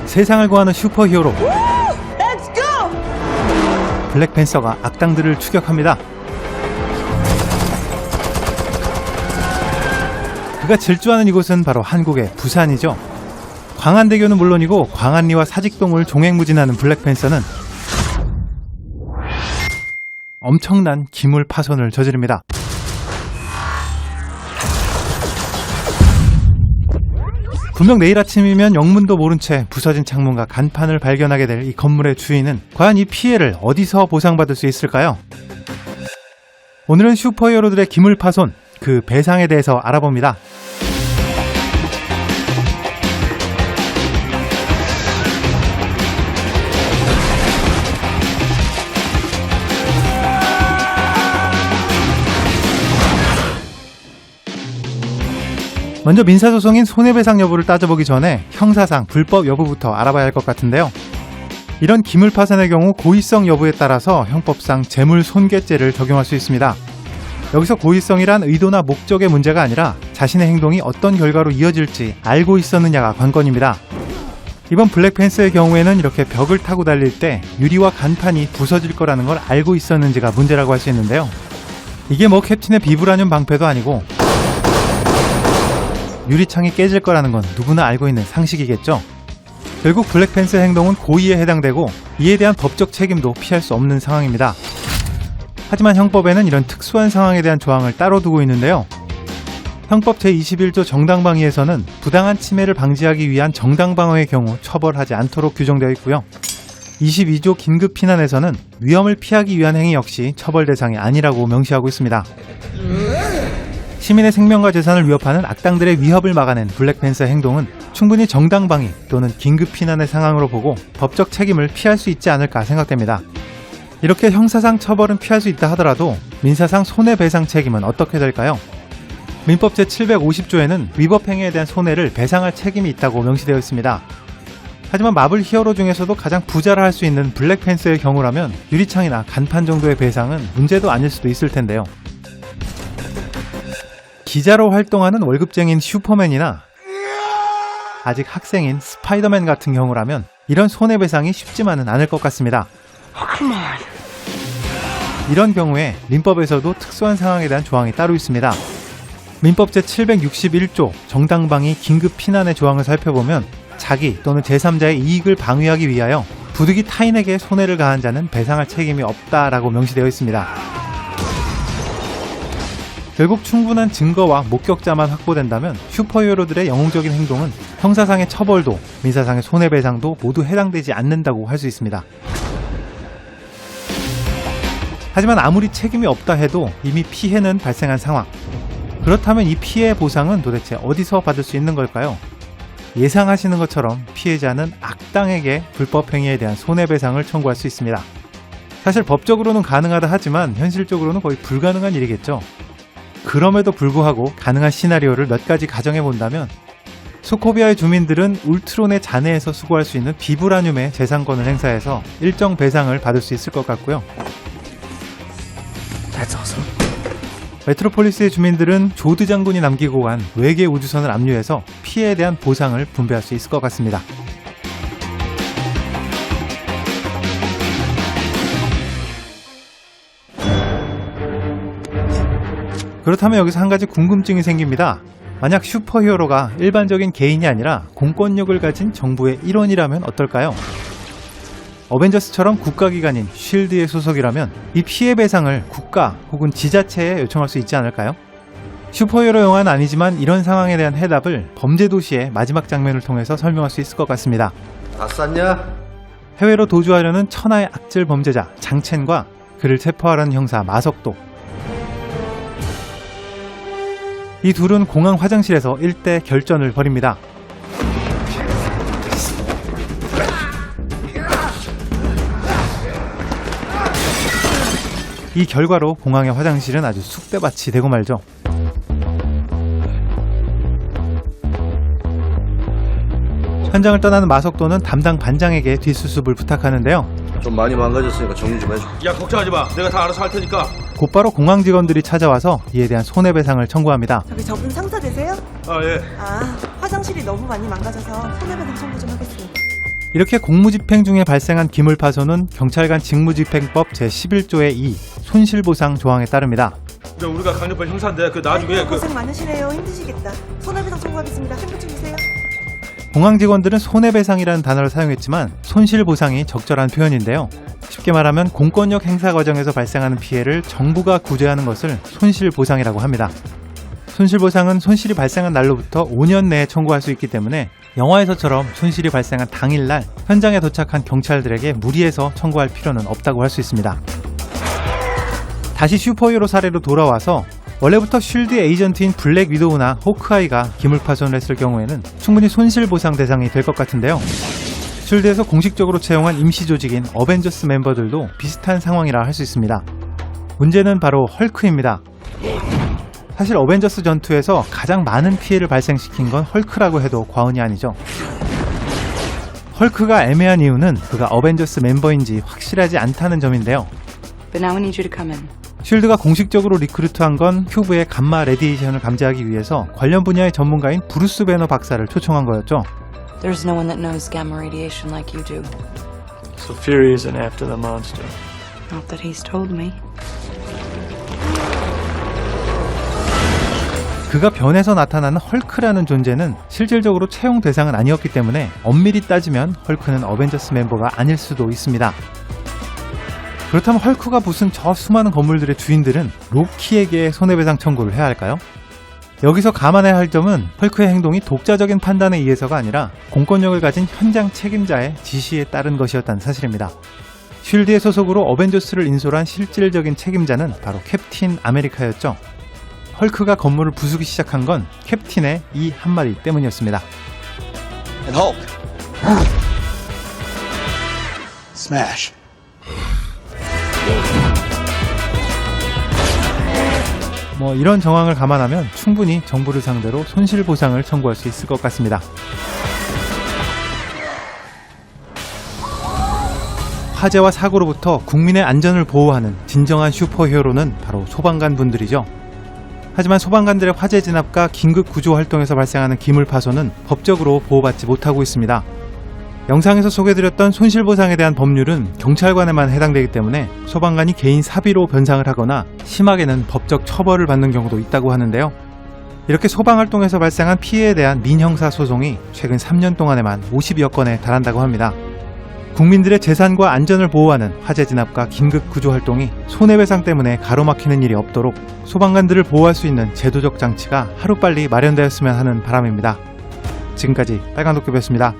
세상을 구하는 슈퍼히어로 블랙팬서가 악당들을 추격합니다. 그가 질주하는 이곳은 바로 한국의 부산이죠. 광안대교는 물론이고 광안리와 사직동을 종횡무진하는 블랙팬서는 엄청난 기물 파손을 저지릅니다. 분명 내일 아침이면 영문도 모른 채 부서진 창문과 간판을 발견하게 될 이 건물의 주인은 과연 이 피해를 어디서 보상받을 수 있을까요? 오늘은 슈퍼히어로들의 기물 파손, 그 배상에 대해서 알아봅니다. 먼저 민사소송인 손해배상 여부를 따져보기 전에 형사상 불법 여부부터 알아봐야 할 것 같은데요. 이런 기물 파손의 경우 고의성 여부에 따라서 형법상 재물손괴죄를 적용할 수 있습니다. 여기서 고의성이란 의도나 목적의 문제가 아니라 자신의 행동이 어떤 결과로 이어질지 알고 있었느냐가 관건입니다. 이번 블랙팬서의 경우에는 이렇게 벽을 타고 달릴 때 유리와 간판이 부서질 거라는 걸 알고 있었는지가 문제라고 할 수 있는데요. 이게 뭐 캡틴의 비브라늄 방패도 아니고 유리창이 깨질 거라는 건 누구나 알고 있는 상식이겠죠. 결국 블랙팬서의 행동은 고의에 해당되고 이에 대한 법적 책임도 피할 수 없는 상황입니다. 하지만 형법에는 이런 특수한 상황에 대한 조항을 따로 두고 있는데요. 형법 제21조 정당방위에서는 부당한 침해를 방지하기 위한 정당방어의 경우 처벌하지 않도록 규정되어 있고요. 22조 긴급피난에서는 위험을 피하기 위한 행위 역시 처벌 대상이 아니라고 명시하고 있습니다. 시민의 생명과 재산을 위협하는 악당들의 위협을 막아낸 블랙팬서의 행동은 충분히 정당방위 또는 긴급피난의 상황으로 보고 법적 책임을 피할 수 있지 않을까 생각됩니다. 이렇게 형사상 처벌은 피할 수 있다 하더라도 민사상 손해배상 책임은 어떻게 될까요? 민법 제750조에는 위법 행위에 대한 손해를 배상할 책임이 있다고 명시되어 있습니다. 하지만 마블 히어로 중에서도 가장 부자라 할 수 있는 블랙팬서의 경우라면 유리창이나 간판 정도의 배상은 문제도 아닐 수도 있을 텐데요. 기자로 활동하는 월급쟁이인 슈퍼맨이나 아직 학생인 스파이더맨 같은 경우라면 이런 손해배상이 쉽지만은 않을 것 같습니다. 이런 경우에 민법에서도 특수한 상황에 대한 조항이 따로 있습니다. 민법 제761조 정당방위 긴급피난의 조항을 살펴보면 자기 또는 제3자의 이익을 방위하기 위하여 부득이 타인에게 손해를 가한 자는 배상할 책임이 없다라고 명시되어 있습니다. 결국 충분한 증거와 목격자만 확보된다면 슈퍼히어로들의 영웅적인 행동은 형사상의 처벌도 민사상의 손해배상도 모두 해당되지 않는다고 할 수 있습니다. 하지만 아무리 책임이 없다 해도 이미 피해는 발생한 상황. 그렇다면 이 피해 보상은 도대체 어디서 받을 수 있는 걸까요? 예상하시는 것처럼 피해자는 악당에게 불법 행위에 대한 손해배상을 청구할 수 있습니다. 사실 법적으로는 가능하다 하지만 현실적으로는 거의 불가능한 일이겠죠. 그럼에도 불구하고 가능한 시나리오를 몇 가지 가정해 본다면 소코비아의 주민들은 울트론의 잔해에서 수거할 수 있는 비브라늄의 재산권을 행사해서 일정 배상을 받을 수 있을 것 같고요. 메트로폴리스의 주민들은 조드 장군이 남기고 간 외계 우주선을 압류해서 피해에 대한 보상을 분배할 수 있을 것 같습니다. 그렇다면 여기서 한 가지 궁금증이 생깁니다. 만약 슈퍼히어로가 일반적인 개인이 아니라 공권력을 가진 정부의 일원이라면 어떨까요? 어벤져스처럼 국가기관인 쉴드의 소속이라면 이 피해 배상을 국가 혹은 지자체에 요청할 수 있지 않을까요? 슈퍼히어로 영화는 아니지만 이런 상황에 대한 해답을 범죄도시의 마지막 장면을 통해서 설명할 수 있을 것 같습니다. 다 쌌냐? 해외로 도주하려는 천하의 악질 범죄자 장첸과 그를 체포하려는 형사 마석도. 이 둘은 공항 화장실에서 일대 결전을 벌입니다. 이 결과로 공항의 화장실은 아주 쑥대밭이 되고 말죠. 현장을 떠나는 마석도는 담당 반장에게 뒷수습을 부탁하는데요. 좀 많이 망가졌으니까 정리 좀 해줘. 야, 걱정하지 마. 내가 다 알아서 할 테니까. 곧바로 공항 직원들이 찾아와서 이에 대한 손해배상을 청구합니다. 저기 저분 상사 되세요? 아, 예. 아, 화장실이 너무 많이 망가져서 손해배상 청구 좀 하겠습니다. 이렇게 공무집행 중에 발생한 기물파손은 경찰관 직무집행법 제11조의 2 손실보상 조항에 따릅니다. 우리가 강력한 형사인데 나중에 고생 많으시네요. 힘드시겠다. 손해배상 청구하겠습니다. 신분증 주세요. 공항 직원들은 손해배상이라는 단어를 사용했지만 손실보상이 적절한 표현인데요. 쉽게 말하면 공권력 행사 과정에서 발생하는 피해를 정부가 구제하는 것을 손실보상이라고 합니다. 손실보상은 손실이 발생한 날로부터 5년 내에 청구할 수 있기 때문에 영화에서처럼 손실이 발생한 당일날 현장에 도착한 경찰들에게 무리해서 청구할 필요는 없다고 할 수 있습니다. 다시 슈퍼히어로 사례로 돌아와서 원래부터 쉴드 에이전트인 블랙 위도우나 호크아이가 기물파손을 했을 경우에는 충분히 손실보상 대상이 될 것 같은데요. 쉴드에서 공식적으로 채용한 임시 조직인 어벤져스 멤버들도 비슷한 상황이라 할 수 있습니다. 문제는 바로 헐크입니다. 사실 어벤져스 전투에서 가장 많은 피해를 발생시킨 건 헐크라고 해도 과언이 아니죠. 헐크가 애매한 이유는 그가 어벤져스 멤버인지 확실하지 않다는 점인데요. But now I need you to come in. 쉴드가 공식적으로 리크루트한 건 큐브의 감마 레디에이션을 감지하기 위해서 관련 분야의 전문가인 브루스 배너 박사를 초청한 거였죠. There's no one that knows gamma radiation like you do. So Fury isn't after the monster. Not that he's told me. 그가 변해서 나타나는 헐크라는 존재는 실질적으로 채용 대상은 아니었기 때문에 엄밀히 따지면 헐크는 어벤져스 멤버가 아닐 수도 있습니다. 그렇다면 헐크가 부순 저 수많은 건물들의 주인들은 로키에게 손해배상 청구를 해야 할까요? 여기서 감안해야 할 점은 헐크의 행동이 독자적인 판단에 의해서가 아니라 공권력을 가진 현장 책임자의 지시에 따른 것이었다는 사실입니다. 쉴드의 소속으로 어벤져스를 인솔한 실질적인 책임자는 바로 캡틴 아메리카였죠. 헐크가 건물을 부수기 시작한 건 캡틴의 이 한마디 때문이었습니다. And Hulk. Smash. 이런 정황을 감안하면 충분히 정부를 상대로 손실보상을 청구할 수 있을 것 같습니다. 화재와 사고로부터 국민의 안전을 보호하는 진정한 슈퍼히어로는 바로 소방관 분들이죠. 하지만 소방관들의 화재 진압과 긴급 구조 활동에서 발생하는 기물파손은 법적으로 보호받지 못하고 있습니다. 영상에서 소개드렸던 손실보상에 대한 법률은 경찰관에만 해당되기 때문에 소방관이 개인 사비로 변상을 하거나 심하게는 법적 처벌을 받는 경우도 있다고 하는데요. 이렇게 소방활동에서 발생한 피해에 대한 민형사 소송이 최근 3년 동안에만 50여 건에 달한다고 합니다. 국민들의 재산과 안전을 보호하는 화재 진압과 긴급 구조 활동이 손해배상 때문에 가로막히는 일이 없도록 소방관들을 보호할 수 있는 제도적 장치가 하루빨리 마련되었으면 하는 바람입니다. 지금까지 빨간도깨비였습니다.